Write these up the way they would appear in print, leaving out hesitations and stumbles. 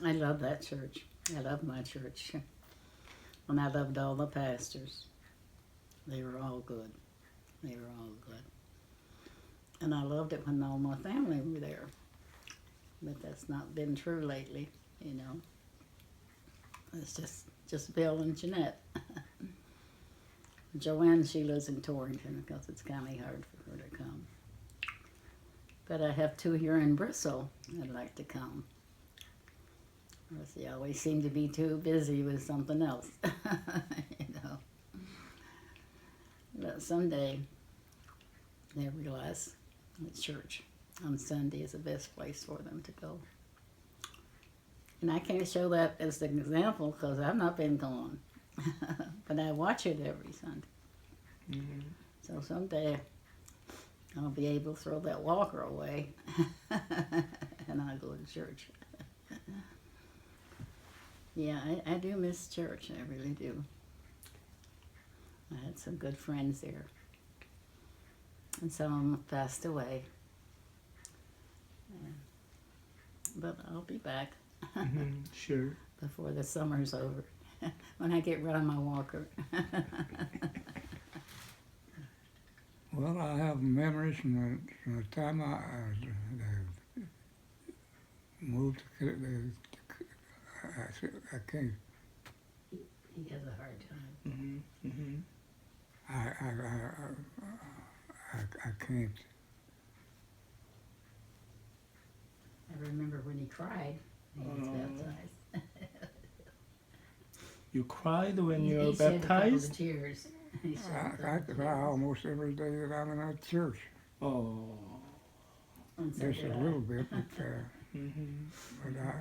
I love that church. I love my church. And I loved all the pastors. They were all good. They were all good. And I loved it when all my family were there. But that's not been true lately, you know. It's just Bill and Jeanette. Joanne, she lives in Torrington because it's kind of hard for her to come. But I have two here in Bristol that'd like to come. They always seem to be too busy with something else, you know. But someday they realize that church on Sunday is the best place for them to go. And I can't show that as an example because I've not been going. But I watch it every Sunday. Mm-hmm. So someday I'll be able to throw that walker away and I'll go to church. Yeah, I do miss church. I really do. I had some good friends there. And some of them passed away. Yeah. But I'll be back Mm-hmm. Sure. before the summer's over. When I get rid of my walker. Well, I have memories from the time they moved to, I can't, He has a hard time. Mm-hmm. Mm-hmm. I can't. I remember when he cried. He was baptized. You cried when you He were shed a couple baptized? of tears. He shed a I couple of cry tears. almost every day that I'm in that church. Oh. And so Just a did I. little bit, Mm-hmm. but I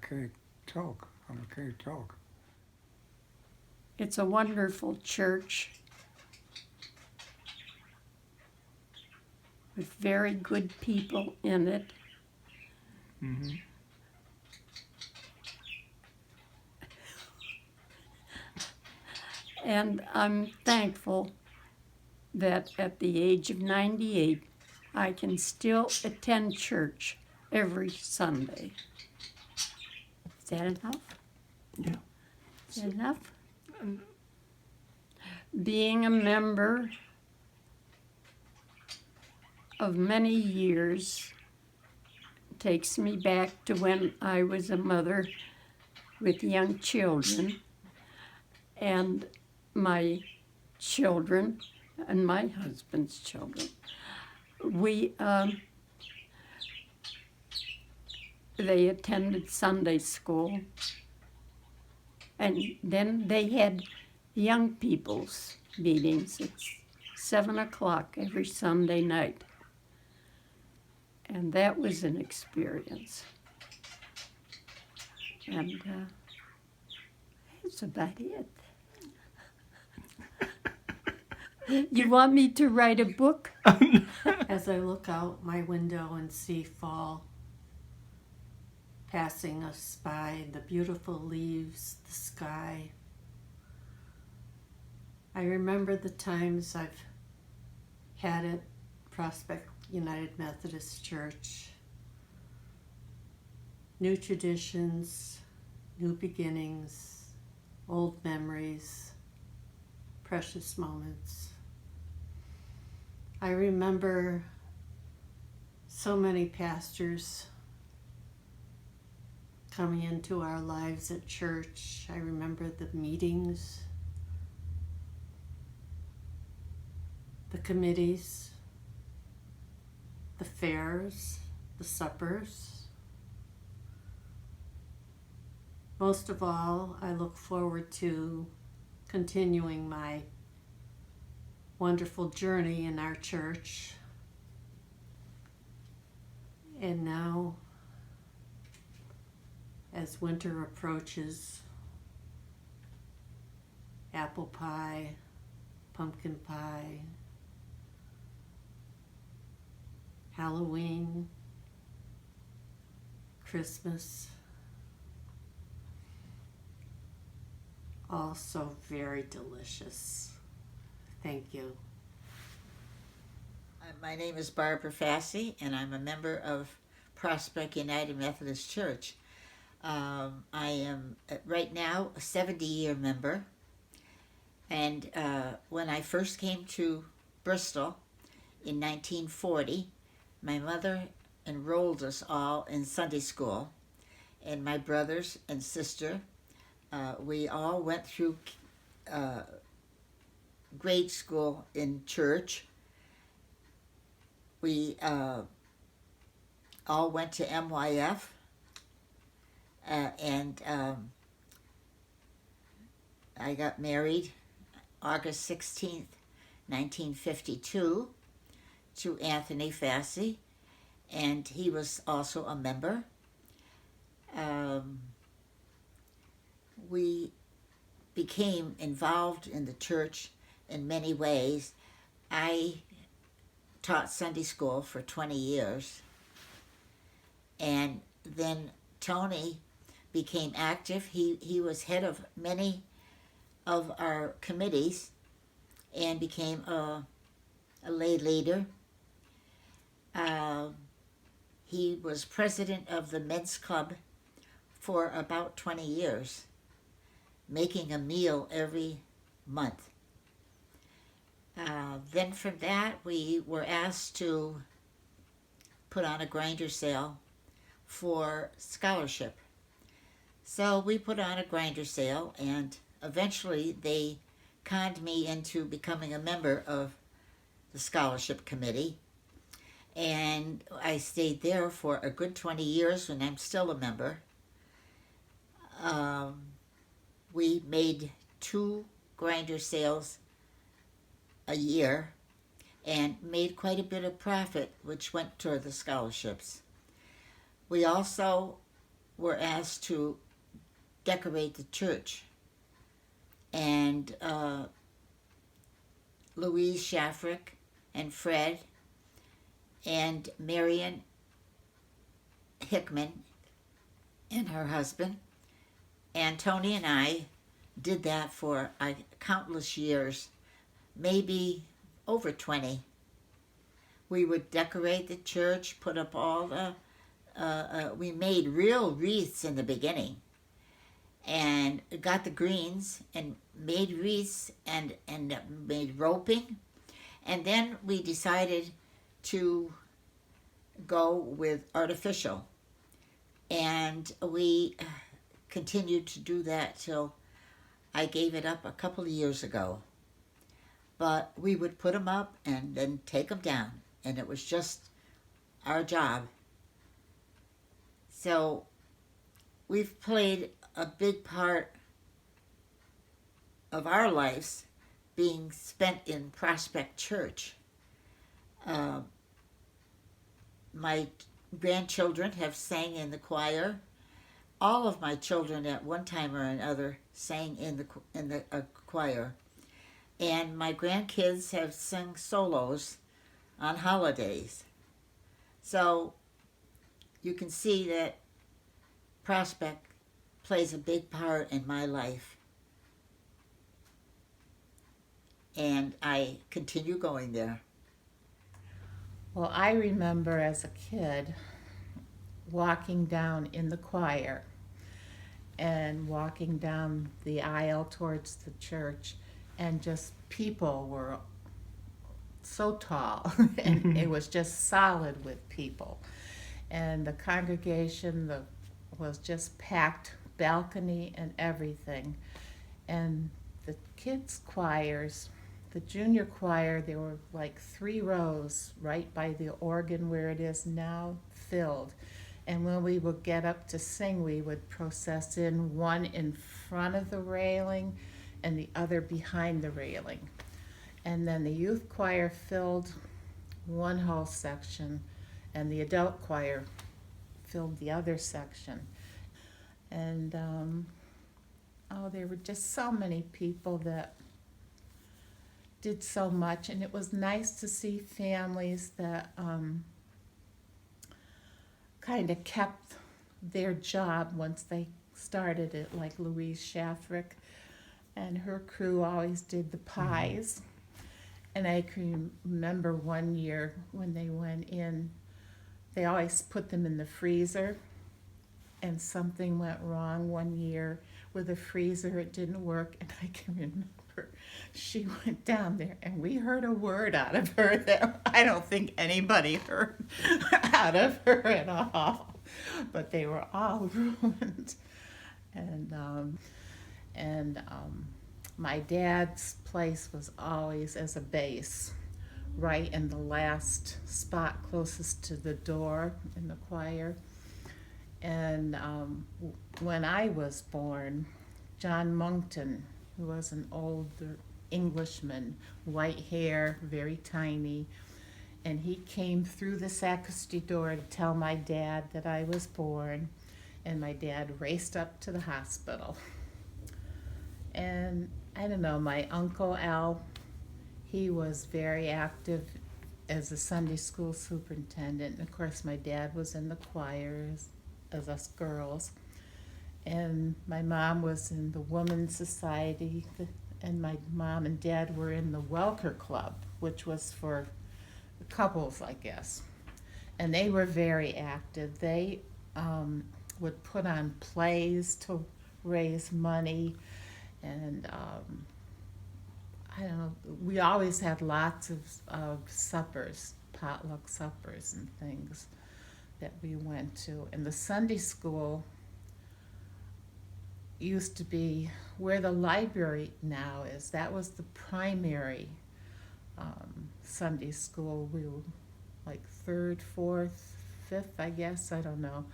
can't talk. I can't talk. It's a wonderful church with very good people in it. Mm-hmm. And I'm thankful that at the age of 98, I can still attend church every Sunday. Is that enough? Yeah. Is that enough? Being a member of many years takes me back to when I was a mother with young children, and my children and my husband's children. They attended Sunday school, and then they had young people's meetings at 7 o'clock every Sunday night. And that was an experience. And that's about it. You want me to write a book? As I look out my window and see fall passing us by, the beautiful leaves, the sky, I remember the times I've had at Prospect United Methodist Church. New traditions, new beginnings, old memories, precious moments. I remember so many pastors coming into our lives at church. I remember the meetings, the committees, the fairs, the suppers. Most of all, I look forward to continuing my wonderful journey in our church. And now, as winter approaches, apple pie, pumpkin pie, Halloween, Christmas, also very delicious. Thank you. My name is Barbara Fassey, and I'm a member of Prospect United Methodist Church. I am right now a 70-year member. And when I first came to Bristol in 1940, my mother enrolled us all in Sunday school. And my brothers and sister, we all went through grade school in church. We all went to MYF, and I got married August 16th, 1952, to Anthony Fassi, and he was also a member. We became involved in the church in many ways. I taught Sunday school for 20 years, and then Tony became active. He was head of many of our committees and became a lay leader. He was president of the men's club for about 20 years, making a meal every month. Then from that, we were asked to put on a grinder sale for scholarship. So we put on a grinder sale, and eventually they conned me into becoming a member of the scholarship committee. And I stayed there for a good 20 years, and I'm still a member. We made 2 grinder sales a year and made quite a bit of profit, which went toward the scholarships. We also were asked to decorate the church, and Louise Shaffrick and Fred and Marion Hickman and her husband and Tony and I did that for countless years, maybe over 20. We would decorate the church, put up all the, we made real wreaths in the beginning, and got the greens and made wreaths and made roping. And then we decided to go with artificial. And we continued to do that till I gave it up a couple of years ago. But we would put them up and then take them down, and it was just our job. So we've played a big part of our lives being spent in Prospect Church. My grandchildren have sang in the choir. All of my children at one time or another sang in the choir. And my grandkids have sung solos on holidays. So you can see that Prospect plays a big part in my life. And I continue going there. Well, I remember as a kid walking down in the choir and walking down the aisle towards the church, and just people were so tall and it was just solid with people, and the congregation was just packed, balcony and everything. And the kids choirs, the junior choir, there were like 3 rows right by the organ where it is now, filled. And when we would get up to sing, we would process in, one in front of the railing and the other behind the railing. And then the youth choir filled one whole section, and the adult choir filled the other section. And there were just so many people that did so much, and it was nice to see families that kind of kept their job once they started it, like Louise Shaffrick and her crew always did the pies. And I can remember one year when they went in, they always put them in the freezer, and something went wrong one year with a freezer. It didn't work, and I can remember she went down there, and we heard a word out of her that I don't think anybody heard out of her at all. But they were all ruined, and my dad's place was always as a base, right in the last spot closest to the door in the choir. And when I was born, John Monkton, who was an older Englishman, white hair, very tiny, and he came through the sacristy door to tell my dad that I was born, and my dad raced up to the hospital. And I don't know, my Uncle Al, he was very active as a Sunday school superintendent. And of course, my dad was in the choirs as us girls. And my mom was in the Women's Society, and my mom and dad were in the Welker Club, which was for couples, I guess. And they were very active. They would put on plays to raise money. And I don't know, we always had lots of suppers, potluck suppers and things that we went to. And the Sunday school used to be where the library now is. That was the primary Sunday school. We were like third, fourth, fifth, I guess, I don't know.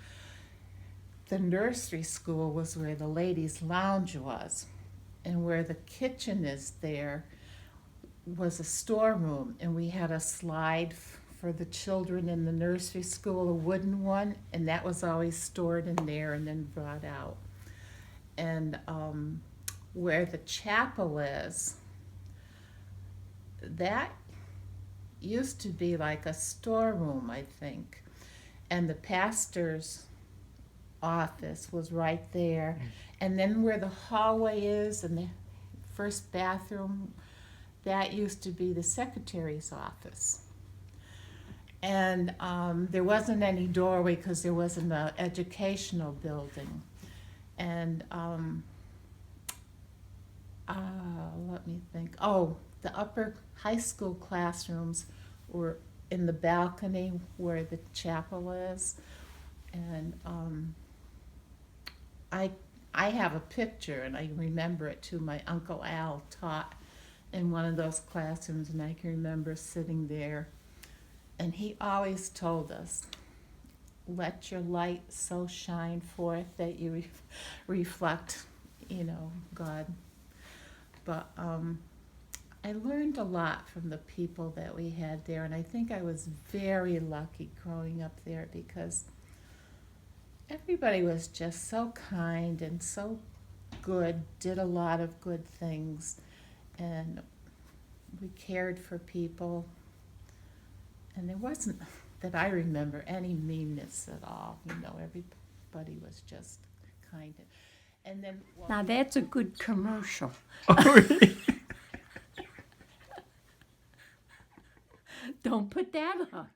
The nursery school was where the ladies' lounge was. And where the kitchen is there was a storeroom, and we had a slide for the children in the nursery school, a wooden one, and that was always stored in there and then brought out. And where the chapel is, that used to be like a storeroom, I think, and the pastor's office was right there. And then where the hallway is and the first bathroom, that used to be the secretary's office. And there wasn't any doorway because there wasn't an educational building. And let me think. Oh, the upper high school classrooms were in the balcony where the chapel is. And I have a picture, and I remember it too. My Uncle Al taught in one of those classrooms, and I can remember sitting there. And he always told us, let your light so shine forth that you reflect, God. But I learned a lot from the people that we had there, and I think I was very lucky growing up there because everybody was just so kind and so good, did a lot of good things, and we cared for people. And there wasn't, that I remember, any meanness at all. Everybody was just kind. And then, Now that's a good commercial. Don't put that on.